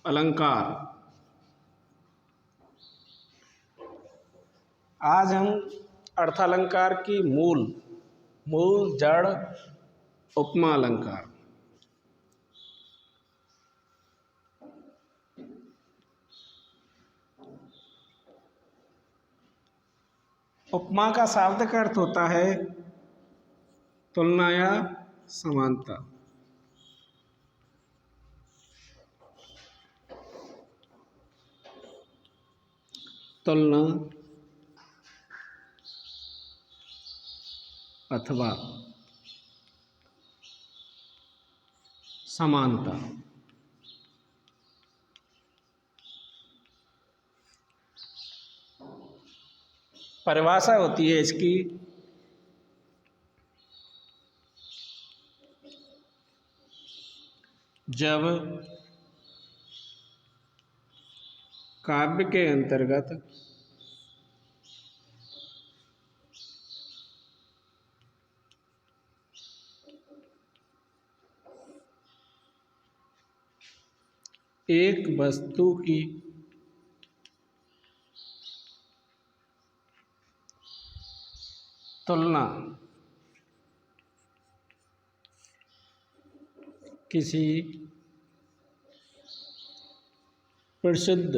अलंकार। आज हम अर्थालंकार की मूल जड़ उपमा अलंकार। उपमा का शाब्दिक अर्थ होता है तुलना या समानता। तुलना अथवा समानता। परिभाषा होती है इसकी जब काव्य के अंतर्गत एक वस्तु की तुलना किसी प्रसिद्ध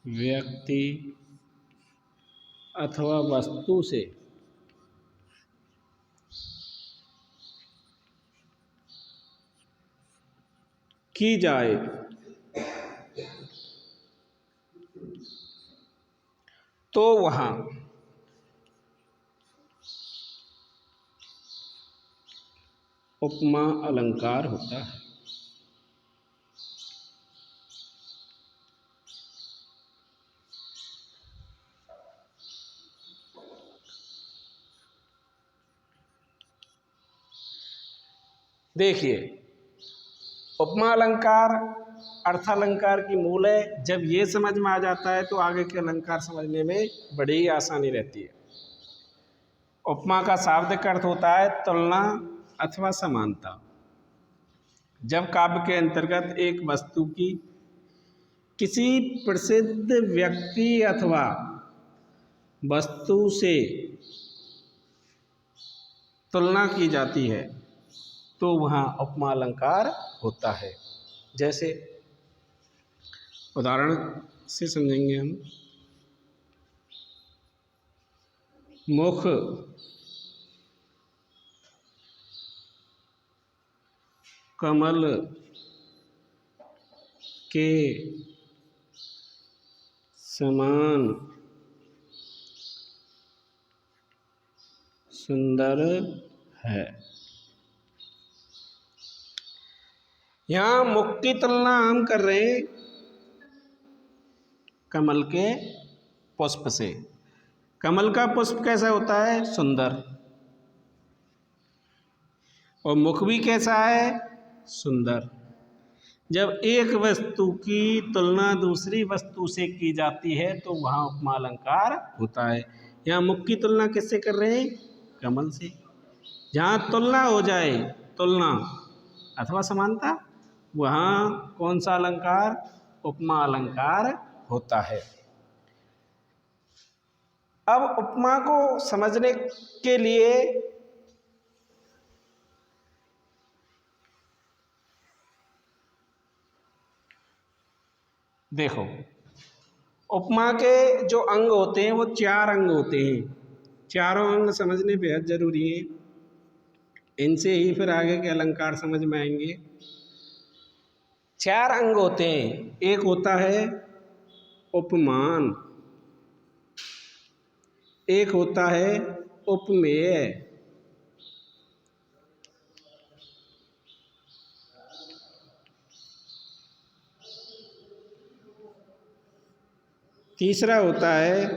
व्यक्ति अथवा वस्तु से की जाए तो वहाँ उपमा अलंकार होता है। देखिए, उपमा अलंकार अर्थालंकार की मूल है। जब ये समझ में आ जाता है तो आगे के अलंकार समझने में बड़ी ही आसानी रहती है। उपमा का शाब्दिक अर्थ होता है तुलना अथवा समानता। जब काव्य के अंतर्गत एक वस्तु की किसी प्रसिद्ध व्यक्ति अथवा वस्तु से तुलना की जाती है तो वहाँ उपमा अलंकार होता है। जैसे उदाहरण से समझेंगे हम। मुख कमल के समान सुंदर है। यहाँ मुख की तुलना हम कर रहे हैं कमल के पुष्प से। कमल का पुष्प कैसा होता है? सुंदर। और मुख भी कैसा है? सुंदर। जब एक वस्तु की तुलना दूसरी वस्तु से की जाती है तो वहाँ उपमा अलंकार होता है। यहाँ मुख की तुलना किससे कर रहे हैं? कमल से। जहाँ तुलना हो जाए, तुलना अथवा समानता, वहाँ कौन सा अलंकार? उपमा अलंकार होता है। अब उपमा को समझने के लिए देखो, उपमा के जो अंग होते हैं वो 4 अंग होते हैं। चारों अंग समझने बेहद जरूरी है। इनसे ही फिर आगे के अलंकार समझ में आएंगे। 4 अंग होते हैं। एक होता है उपमान, एक होता है उपमेय, तीसरा होता है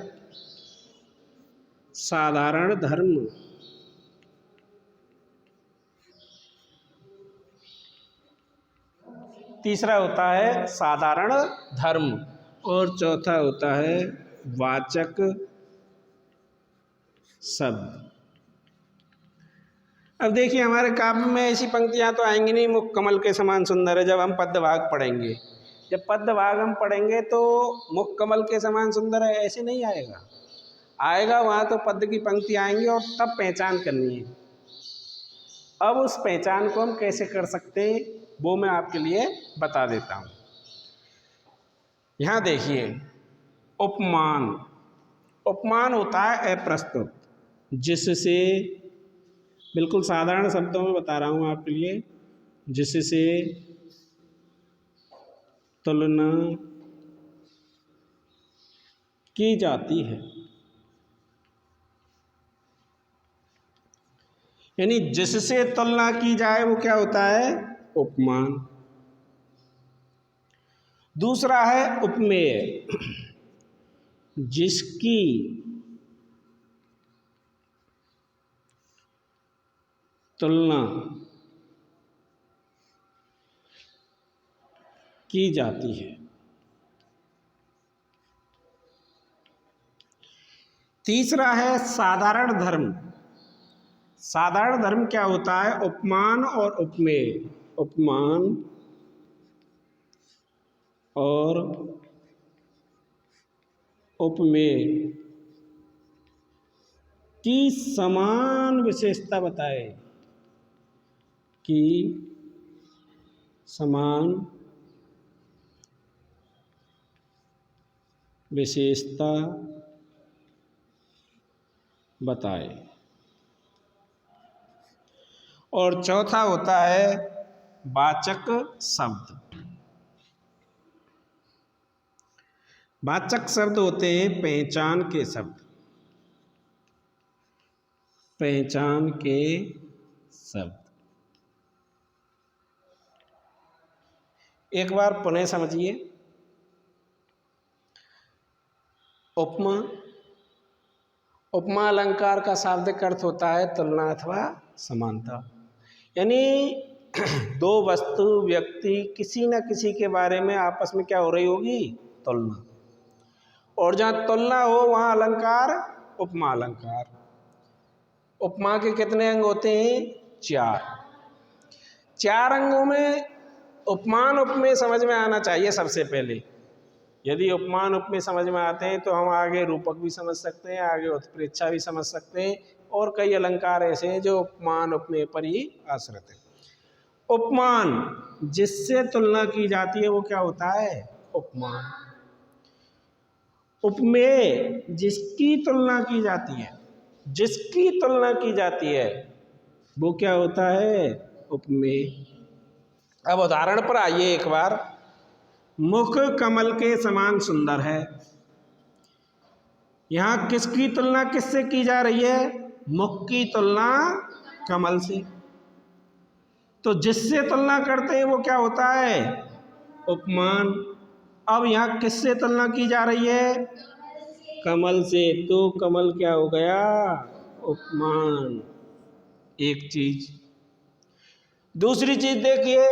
साधारण धर्म, तीसरा होता है साधारण धर्म और चौथा होता है वाचक शब्द। अब देखिए हमारे काव्य में ऐसी पंक्तियां तो आएंगी नहीं, मुख कमल के समान सुंदर है, जब हम पद्यभाग पढ़ेंगे। जब पद्यभाग हम पढ़ेंगे तो मुख कमल के समान सुंदर है ऐसे नहीं आएगा, आएगा वहाँ तो पद्य की पंक्ति आएंगी और तब पहचान करनी है। अब उस पहचान को हम कैसे कर सकते हैं वो मैं आपके लिए बता देता हूँ। यहाँ देखिए उपमान, उपमान होता है अप्रस्तुत, जिससे, बिल्कुल साधारण शब्दों में बता रहा हूँ आपके लिए, जिससे तुलना की जाती है। यानी जिससे तुलना की जाए वो क्या होता है, उपमान। दूसरा है उपमेय, जिसकी तुलना की जाती है। तीसरा है साधारण धर्म। साधारण धर्म क्या होता है, उपमान और उपमेय, उपमान और उपमेय की समान विशेषता बताए, कि समान विशेषता बताए। और चौथा होता है वाचक शब्द। वाचक शब्द होते हैं पहचान के शब्द, पहचान के शब्द। एक बार पुनः समझिए, उपमा, उपमा अलंकार का शाब्दिक अर्थ होता है तुलना अथवा समानता। यानी दो वस्तु व्यक्ति किसी न किसी के बारे में आपस में क्या हो रही होगी, तुलना, और जहाँ तुलना हो वहाँ अलंकार उपमा अलंकार। उपमा के कितने अंग होते हैं, चार। चार अंगों में उपमान उपमेय समझ में आना चाहिए सबसे पहले। यदि उपमान उपमेय समझ में आते हैं तो हम आगे रूपक भी समझ सकते हैं, आगे उत्प्रेक्षा भी समझ सकते हैं, और कई अलंकार ऐसे हैं जो उपमान उपमेय पर ही आश्रित है। उपमान, जिससे तुलना की जाती है वो क्या होता है, उपमान। उपमेय, जिसकी तुलना की जाती है, जिसकी तुलना की जाती है वो क्या होता है, उपमेय। अब उदाहरण पर आइए एक बार। मुख कमल के समान सुंदर है, यहाँ किसकी तुलना किससे की जा रही है, मुख की तुलना कमल से। तो जिससे तुलना करते हैं वो क्या होता है, उपमान। अब यहाँ किससे तुलना की जा रही है, कमल से, तो कमल क्या हो गया, उपमान। एक चीज। दूसरी चीज देखिए,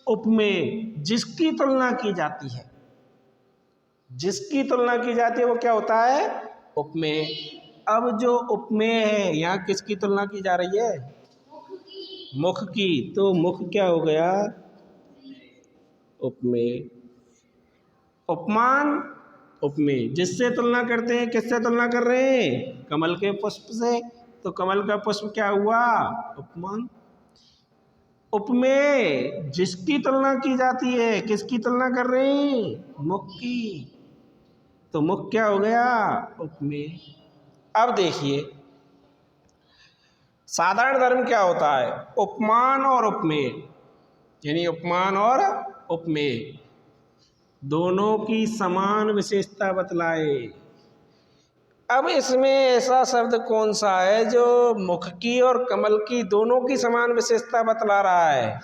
उपमेय, जिसकी तुलना की जाती है, जिसकी तुलना की जाती है वो क्या होता है, उपमेय। अब जो उपमेय है यहाँ किसकी तुलना की जा रही है, मुख की, तो मुख क्या हो गया, उपमेय। उपमान उपमेय, जिससे तुलना करते हैं, किससे तुलना कर रहे हैं, कमल के पुष्प से, तो कमल का पुष्प क्या हुआ, उपमान। उपमेय, जिसकी तुलना की जाती है, किसकी तुलना कर रहे हैं, मुख की, तो मुख क्या हो गया, उपमेय। अब देखिए साधारण धर्म क्या होता है, उपमान और उपमेय, यानी उपमान और उपमेय दोनों की समान विशेषता बतलाए। अब इसमें ऐसा शब्द कौन सा है जो मुख की और कमल की दोनों की समान विशेषता बतला रहा है,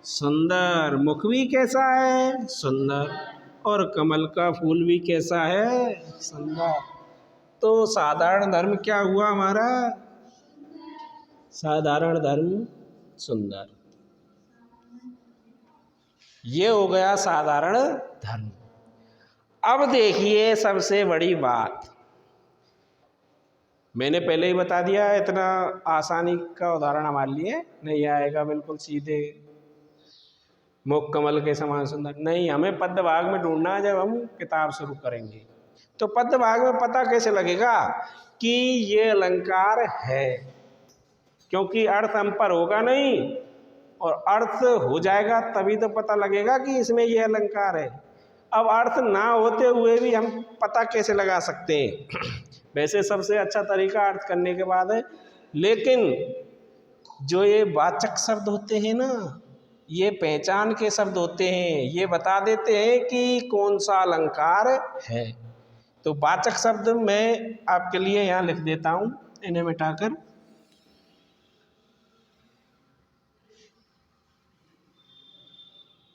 सुंदर। मुख भी कैसा है, सुंदर, और कमल का फूल भी कैसा है, सुंदर। तो साधारण धर्म क्या हुआ हमारा, साधारण धर्म सुंदर, ये हो गया साधारण धर्म। अब देखिए सबसे बड़ी बात, मैंने पहले ही बता दिया है, इतना आसानी का उदाहरण हमारे लिए नहीं आएगा बिल्कुल सीधे मुख कमल के समान सुंदर नहीं, हमें पद्य भाग में ढूंढना है जब हम किताब शुरू करेंगे। तो पद्य भाग में पता कैसे लगेगा कि ये अलंकार है, क्योंकि अर्थ हम पर होगा नहीं और अर्थ हो जाएगा तभी तो पता लगेगा कि इसमें ये अलंकार है। अब अर्थ ना होते हुए भी हम पता कैसे लगा सकते हैं? वैसे सबसे अच्छा तरीका अर्थ करने के बाद है, लेकिन जो ये वाचक शब्द होते हैं ना, ये पहचान के शब्द होते हैं, ये बता देते हैं कि कौन सा अलंकार है। तो वाचक शब्द मैं आपके लिए यहाँ लिख देता हूँ, इन्हें मिटाकर।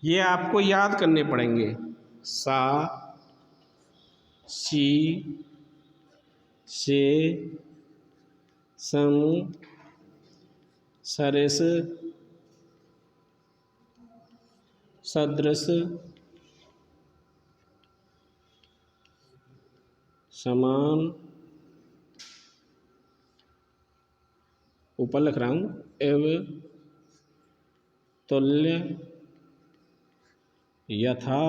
ये आपको याद करने पड़ेंगे। सा, सी, से, सम, सरिस, सदृश, समान, ऊपर लिख रहा हूँ, एव, तुल्य, यथा,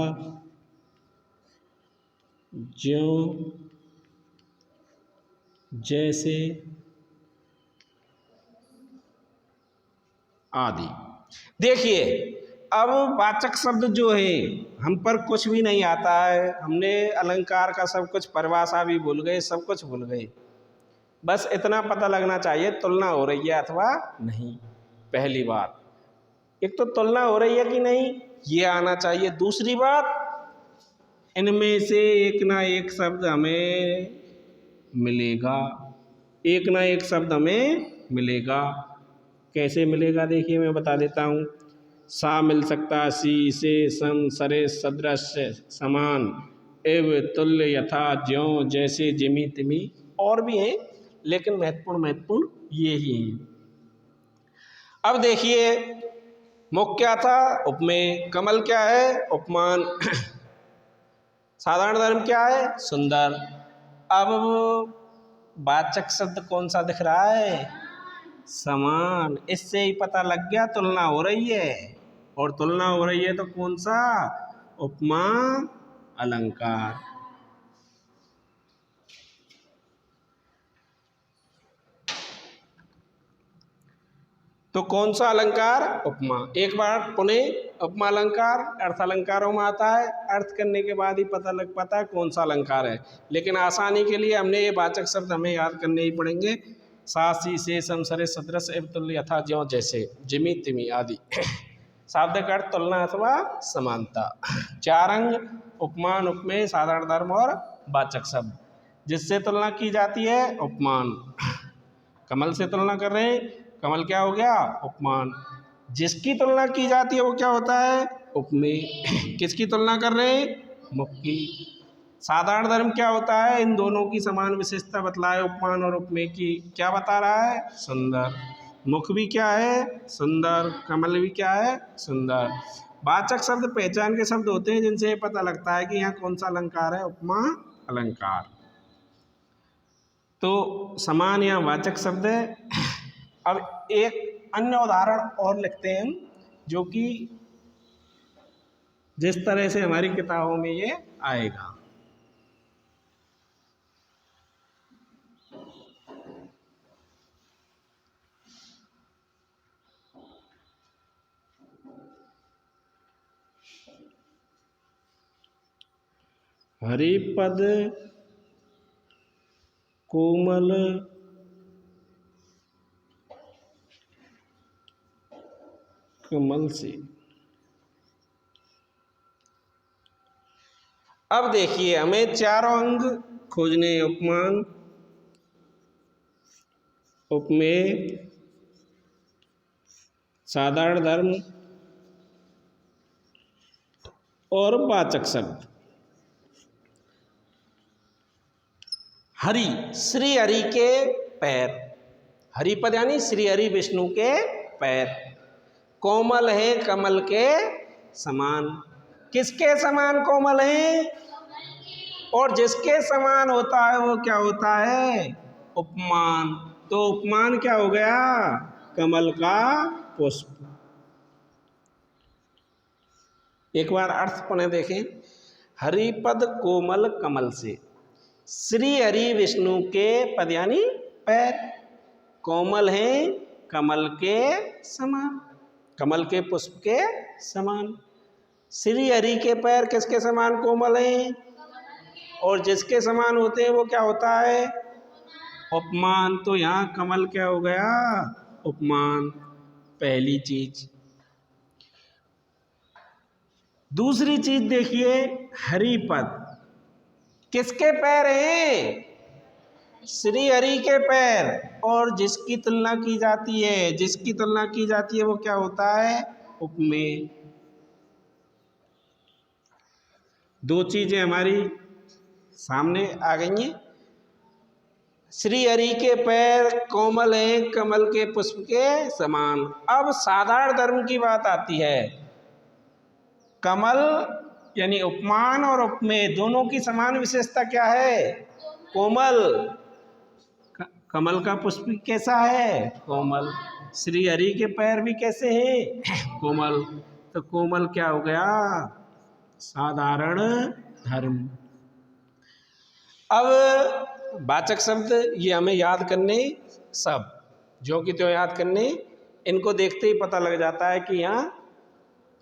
ज्यों, जैसे, आदि। देखिए अब वाचक शब्द जो है हम पर कुछ भी नहीं आता है, हमने अलंकार का सब कुछ परिभाषा भी भूल गए, सब कुछ भूल गए। बस इतना पता लगना चाहिए तुलना हो रही है अथवा नहीं। पहली बात, एक तो तुलना हो रही है कि नहीं ये आना चाहिए। दूसरी बात, इनमें से एक ना एक शब्द हमें मिलेगा, एक ना एक शब्द हमें मिलेगा। कैसे मिलेगा देखिए मैं बता देता हूँ। सा मिल सकता, सी, से, सम, सरे, सदृश, समान, एव, तुल्य, यथा, ज्यों, जैसे, जिमि, तिमि, और भी हैं लेकिन महत्वपूर्ण ये ही हैं। अब देखिए मुख क्या था? उपमेय। कमल क्या है? उपमान। साधारण धर्म क्या है? सुंदर। अब वाचक शब्द कौन सा दिख रहा है? समान। इससे ही पता लग गया तुलना हो रही है, और तुलना हो रही है तो कौन सा? उपमा अलंकार। तो कौन सा अलंकार? उपमा। एक बार पुनः उपमा अलंकार अर्थ अलंकारों में आता है, अर्थ करने के बाद ही पता लग पाता है कौन सा अलंकार है। लेकिन आसानी के लिए हमने ये वाचक शब्द हमें याद करने ही पड़ेंगे। सा, सी, से, सम, सरे, सदृश, एव, तुल्य, यथा, ज्यों, जैसे, जिमि, तिमि आदि। शाब्दिक अर्थ तुलना अथवा समानता। चार अंग: उपमान, उपमेय, साधारण धर्म और वाचक शब्द। जिससे तुलना की जाती है उपमान। कमल से तुलना कर रहे हैं, कमल क्या हो गया? उपमान। जिसकी तुलना की जाती है वो क्या होता है? उपमेय। किसकी तुलना कर रहे हैं? मुख की। साधारण धर्म क्या होता है? इन दोनों की समान विशेषता बतलाए, उपमान और उपमेय की। क्या बता रहा है? सुंदर। मुख भी क्या है? सुंदर। कमल भी क्या है? सुंदर। वाचक शब्द पहचान के शब्द होते हैं जिनसे पता लगता है कि यहाँ कौन सा अलंकार है, उपमा अलंकार। तो समान या वाचक शब्द है। अब एक अन्य उदाहरण और लिखते हैं हम, जो कि जिस तरह से हमारी किताबों में ये आएगा। हरिपद कोमल कमल से। अब देखिए हमें चारों अंग खोजने: उपमान, उपमेय, साधारण धर्म और वाचक शब्द। हरि, श्री हरि के पैर। हरिपद यानी श्री हरि विष्णु के पैर। कोमल है कमल के समान। किसके समान कोमल है? और जिसके समान होता है वो क्या होता है? उपमान। तो उपमान क्या हो गया? कमल का पुष्प। एक बार अर्थ पुनः देखें। हरिपद कोमल कमल से, श्री हरि विष्णु के पद यानी पैर कोमल हैं कमल के समान, कमल के पुष्प के समान। श्री हरि के पैर किसके समान कोमल हैं? और जिसके समान होते हैं वो क्या होता है? उपमान। तो यहाँ कमल क्या हो गया? उपमान, पहली चीज। दूसरी चीज देखिए, हरिपद किसके पैर हैं? श्री हरि के पैर। और जिसकी तुलना की जाती है, जिसकी तुलना की जाती है वो क्या होता है? उपमेय। दो चीजें हमारी सामने आ गई हैं। श्री हरि के पैर कोमल हैं कमल के पुष्प के समान। अब साधारण धर्म की बात आती है। कमल यानी उपमान और उपमेय दोनों की समान विशेषता क्या है? कोमल। कमल का पुष्प कैसा है? कोमल। श्री हरि के पैर भी कैसे हैं? कोमल। तो कोमल क्या हो गया? साधारण धर्म। अब वाचक शब्द ये हमें याद करने, सब जो कि त्यों याद करने, इनको देखते ही पता लग जाता है कि यहाँ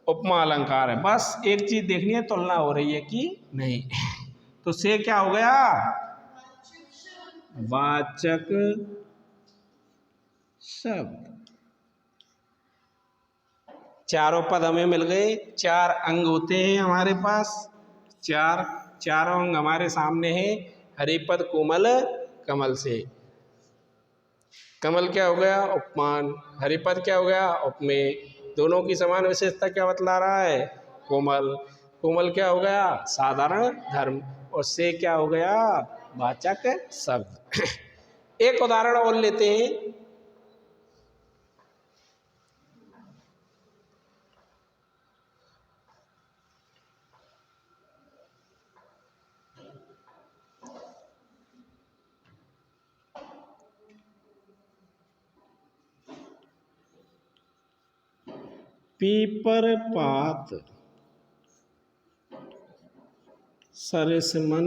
उपमा अलंकार है। बस एक चीज देखनी है, तुलना हो रही है कि नहीं। तो से क्या हो गया? वाचक शब्द। चारों पद हमें मिल गए। चार अंग होते हैं हमारे पास, चारों अंग हमारे सामने हैं। हरिपद कोमल कमल से। कमल क्या हो गया? उपमान। हरिपद क्या हो गया? उपमेय। दोनों की समान विशेषता क्या बतला रहा है? कोमल। कोमल क्या हो गया? साधारण धर्म। और से क्या हो गया? वाचक शब्द। एक उदाहरण और लेते हैं। पीपर पात सरस मन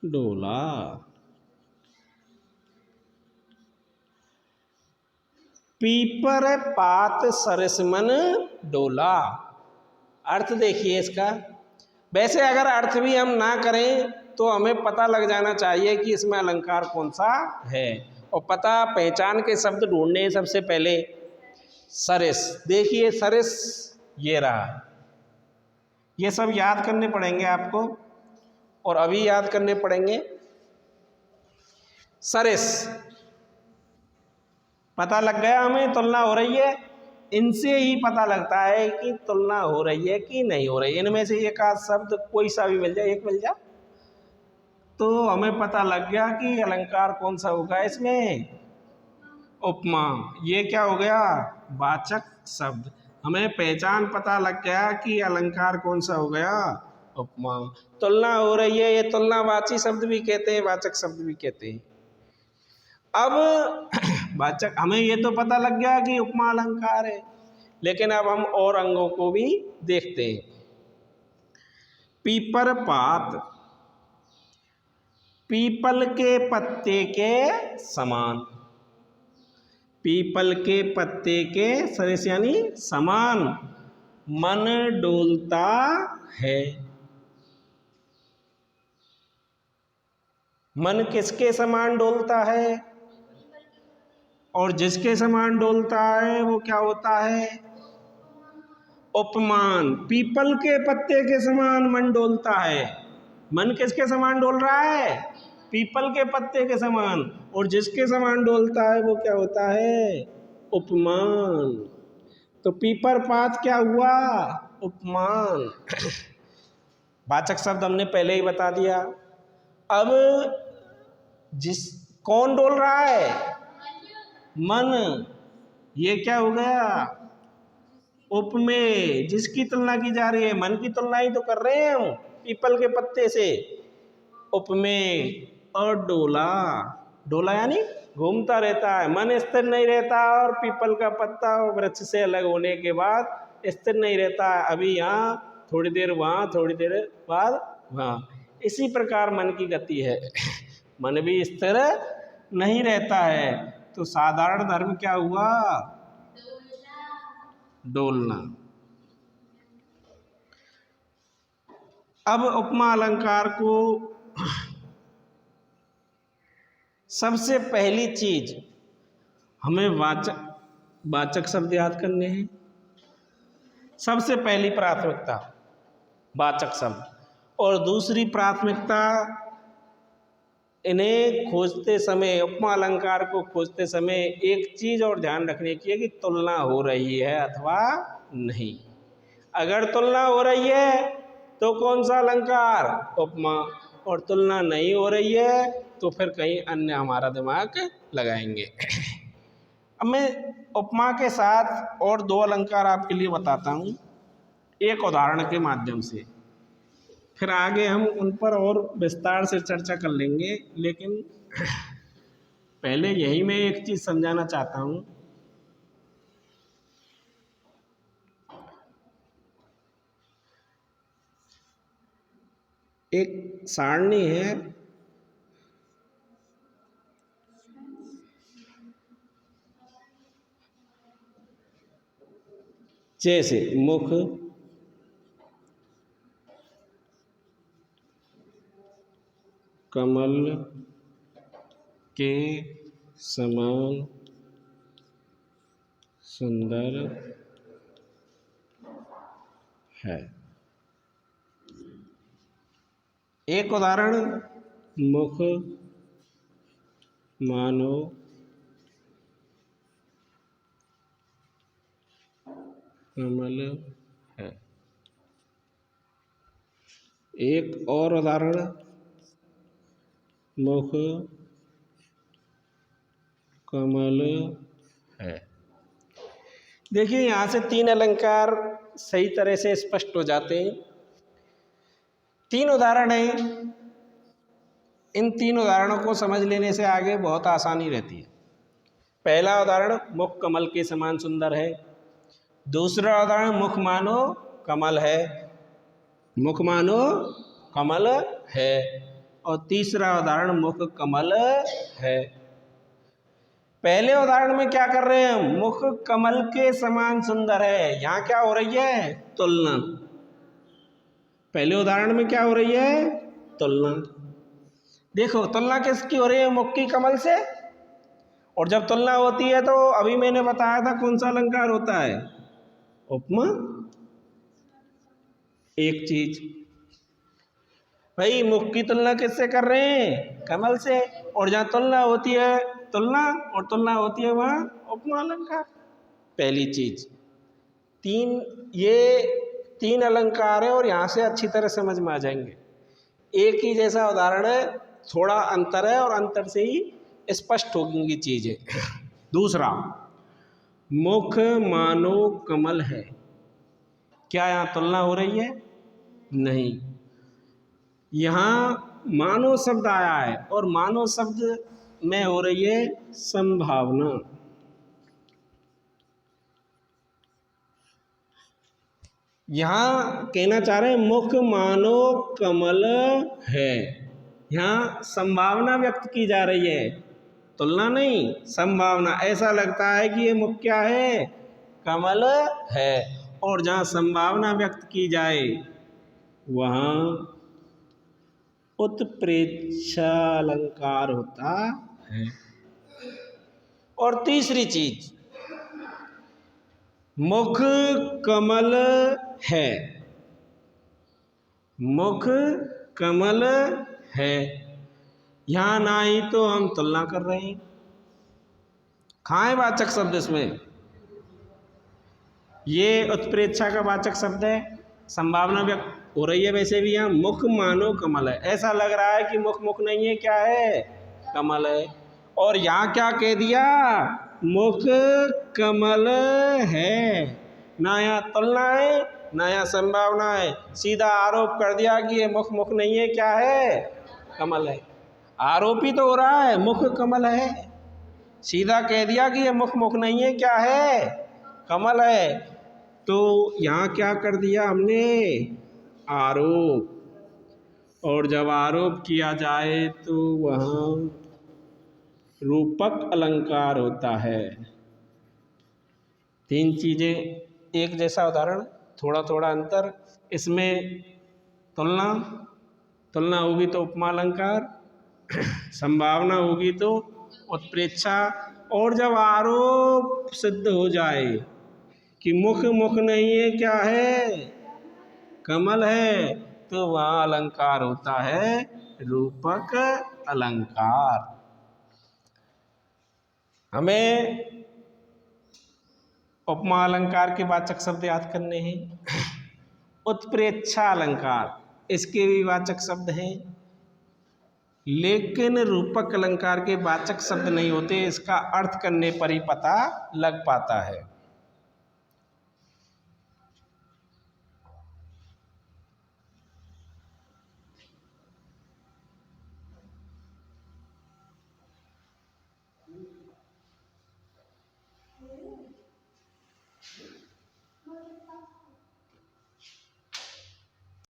डोला। पीपर पात सरस मन डोला। अर्थ देखिए इसका। वैसे अगर अर्थ भी हम ना करें तो हमें पता लग जाना चाहिए कि इसमें अलंकार कौन सा है। और पता पहचान के शब्द ढूंढने हैं। सबसे पहले सरस, देखिए सरस ये रहा। ये सब याद करने पड़ेंगे आपको, और अभी याद करने पड़ेंगे। सरस पता लग गया हमें, तुलना हो रही है। इनसे ही पता लगता है कि तुलना हो रही है कि नहीं हो रही। इनमें से एक आध शब्द कोई सा भी मिल जाए, एक मिल जाए, तो हमें पता लग गया कि अलंकार कौन सा होगा इसमें? उपमा। ये क्या हो गया? वाचक शब्द। हमें पहचान पता लग गया कि अलंकार कौन सा हो गया? उपमा। तुलना हो रही है, ये तुलनावाची शब्द भी कहते हैं, वाचक शब्द भी कहते हैं। अब वाचक, हमें ये तो पता लग गया कि उपमा अलंकार है, लेकिन अब हम और अंगों को भी देखते हैं। पीपर पात, पीपल के पत्ते के समान। पीपल के पत्ते के सरस यानी समान मन डोलता है। मन किसके समान डोलता है? और जिसके समान डोलता है वो क्या होता है? उपमान। पीपल के पत्ते के समान मन डोलता है। मन किसके समान डोल रहा है? पीपल के पत्ते के समान। और जिसके समान डोलता है वो क्या होता है? उपमान। तो पीपर पात क्या हुआ? उपमान। वाचक शब्द हमने पहले ही बता दिया। अब कौन डोल रहा है? मन। ये क्या हो गया? उपमेय। जिसकी तुलना की जा रही है, मन की तुलना ही तो कर रहे हैं हम पीपल के पत्ते से। उपमेय। और डोला, डोला यानी घूमता रहता है, मन स्थिर नहीं रहता। और पीपल का पत्ता वृक्ष से अलग होने के बाद स्थिर नहीं रहता है, अभी यहाँ थोड़ी देर वहाँ, थोड़ी देर बाद वहाँ। इसी प्रकार मन की गति है, मन भी स्थिर नहीं रहता है। तो साधारण धर्म क्या हुआ? डोलना। अब उपमा अलंकार को सबसे पहली चीज हमें वाचक शब्द याद करने हैं। सबसे पहली प्राथमिकता वाचक शब्द, और दूसरी प्राथमिकता इन्हें खोजते समय, उपमा अलंकार को खोजते समय एक चीज और ध्यान रखने की है कि तुलना हो रही है अथवा नहीं। अगर तुलना हो रही है तो कौन सा अलंकार? उपमा। और तुलना नहीं हो रही है तो फिर कहीं अन्य हमारा दिमाग लगाएंगे। अब मैं उपमा के साथ और दो अलंकार आपके लिए बताता हूँ एक उदाहरण के माध्यम से, फिर आगे हम उन पर और विस्तार से चर्चा कर लेंगे। लेकिन पहले यही मैं एक चीज समझाना चाहता हूँ। एक सारणी है, जैसे मुख, कमल के समान सुंदर है। एक उदाहरण, मुख मानो कमल है। एक और उदाहरण, मुख कमल है। देखिए यहाँ से तीन अलंकार सही तरह से स्पष्ट हो जाते हैं। तीन उदाहरण हैं, इन तीन उदाहरणों को समझ लेने से आगे बहुत आसानी रहती है। पहला उदाहरण, मुख कमल के समान सुंदर है। दूसरा उदाहरण, मुख मानो कमल है, मुख मानो कमल है। और तीसरा उदाहरण, मुख कमल है। पहले उदाहरण में क्या कर रहे हैं? मुख कमल के समान सुंदर है। यहाँ क्या हो रही है? तुलना। पहले उदाहरण में क्या हो रही है? तुलना। देखो तुलना किसकी हो रही है? मुख की कमल से। और जब तुलना होती है तो अभी मैंने बताया था कौन सा अलंकार होता है? उपमा। एक चीज भाई, मुख की तुलना किससे कर रहे हैं? कमल से। और जहाँ तुलना होती है, तुलना और तुलना होती है वहाँ उपमा अलंकार। पहली चीज, ये तीन अलंकार है और यहाँ से अच्छी तरह समझ में आ जाएंगे। एक ही जैसा उदाहरण है, थोड़ा अंतर है और अंतर से ही स्पष्ट होगी चीजें। दूसरा, मुख मानो कमल है। क्या यहाँ तुलना हो रही है? नहीं। यहाँ मानो शब्द आया है और मानो शब्द में हो रही है संभावना। यहाँ कहना चाह रहे हैं मुख मानो कमल है। यहाँ संभावना व्यक्त की जा रही है, तुलना नहीं, संभावना। ऐसा लगता है कि ये मुख क्या है? कमल है। और जहाँ संभावना व्यक्त की जाए वहाँ उत्प्रेक्षा अलंकार होता है। और तीसरी चीज, मुख कमल है, मुख कमल है। यहां ना ही तो हम तुलना कर रहे हैं, खाए वाचक शब्द इसमें, ये उत्प्रेक्षा का वाचक शब्द है, संभावना व्यक्त हो रही है। वैसे भी यहाँ मुख मानो कमल है, ऐसा लग रहा है कि मुख मुख नहीं है, क्या है? कमल है। और यहाँ क्या कह दिया? मुख कमल है। ना यहाँ तुलना है ना यहाँ संभावना है, सीधा आरोप कर दिया कि ये मुख मुख नहीं है, क्या है? कमल है। आरोपित तो हो रहा है, मुख कमल है, सीधा कह दिया कि ये मुख मुख नहीं है, क्या है, कमल है। तो यहाँ क्या कर दिया हमने, आरोप। और जब आरोप किया जाए तो वहाँ रूपक अलंकार होता है। तीन चीजें एक जैसा उदाहरण, थोड़ा थोड़ा अंतर, इसमें तुलना होगी तो उपमा अलंकार, संभावना होगी तो उत्प्रेक्षा। और जब आरोप सिद्ध हो जाए कि मुख मुख नहीं है, क्या है, कमल है, तो वहाँ अलंकार होता है रूपक अलंकार। हमें उपमा अलंकार के वाचक शब्द याद करने हैं। उत्प्रेक्षा अलंकार, इसके भी वाचक शब्द हैं, लेकिन रूपक अलंकार के वाचक शब्द नहीं होते, इसका अर्थ करने पर ही पता लग पाता है।